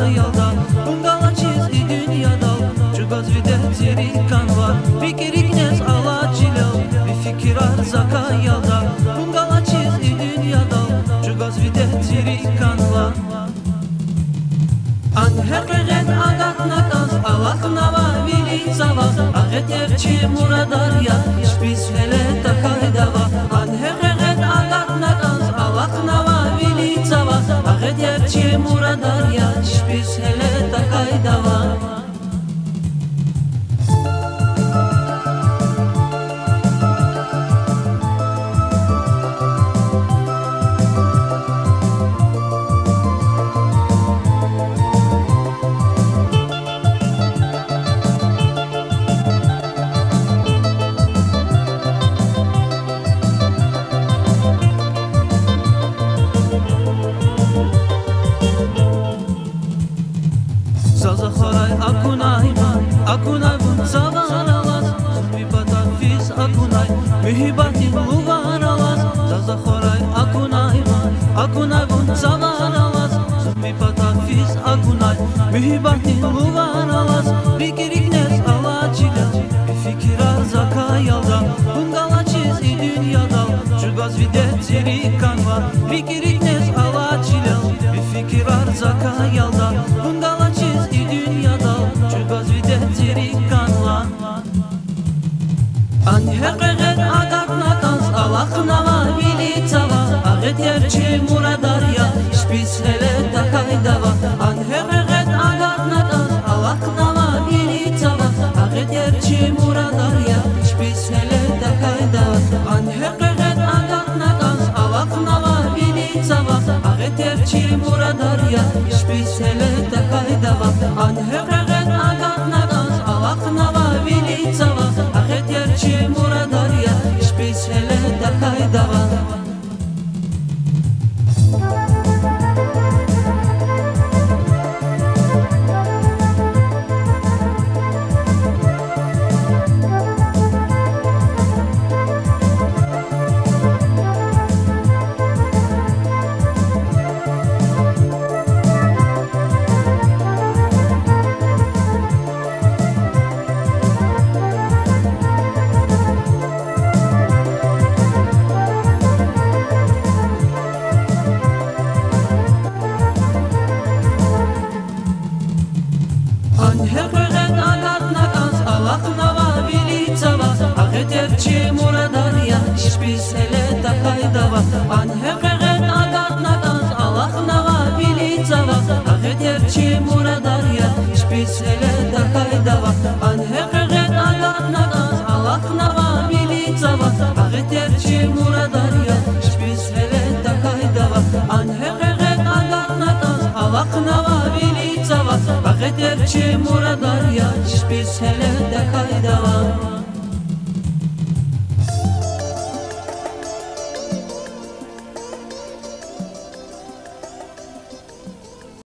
yalda Bungala çiz i dünyada Çugaz vide ziri kanva Fikirik nes ala çilo Bir fikir arzaka yalda Bungala çiz i dünyada Çugaz vide ziri kanva An heqeqet agat nakaz Alak nava vili zava Aget yerçi muradar ya Şpis hele takay dava An heqeqet agat nakaz Alak nava vili zava Aget yerçi muradar ya Şpis hele takay dava Zaza kharay akunay akunay bun zavar alas Zulmi batan fiz akunay mühibati lugar alas Zaza kharay akunay bun zavar alas Zulmi batan fiz akunay mühibati lugar alas Fikirik nes ala çila bir fikir arzaka yalda Bungala çiz i dünyada Çugaz videt ziri kanva Fikirik nes ala çila bir fikir arzaka yalda Bungala çiz i dünyada Çugaz videt ziri kanva An heqeqet agat nakaz Alak nava vili tava Aget yerçi muradar ya Şpis hele takay dava An heqeqet agat nakaz Alak nava vili tava Aget yerçi muradar ya Şpis hele takay dava An heqeqet agat nakaz Alak nava vili tava Aget yerçi muradar ya Şpis hele takay dava An heqeqet agat nakaz Alak nava vili tava Aget yerçi muradar ya Şpis hele takay dava An heqeqet agat nakaz Alak nava vili tava Aget yerçi muradar ya Şpis hele takay dava An heqeqet agat nakaz Alak nava vili tava Aget yerçi muradar ya Şpis hele takay dava An heqeqet agat nakaz Alak nava vili tava Aget yerçi muradar ya Şpis hele takay dava An heqeqet agat nakaz Alak nava vili tava Aget yerçi muradar ya Şpis hele takay dava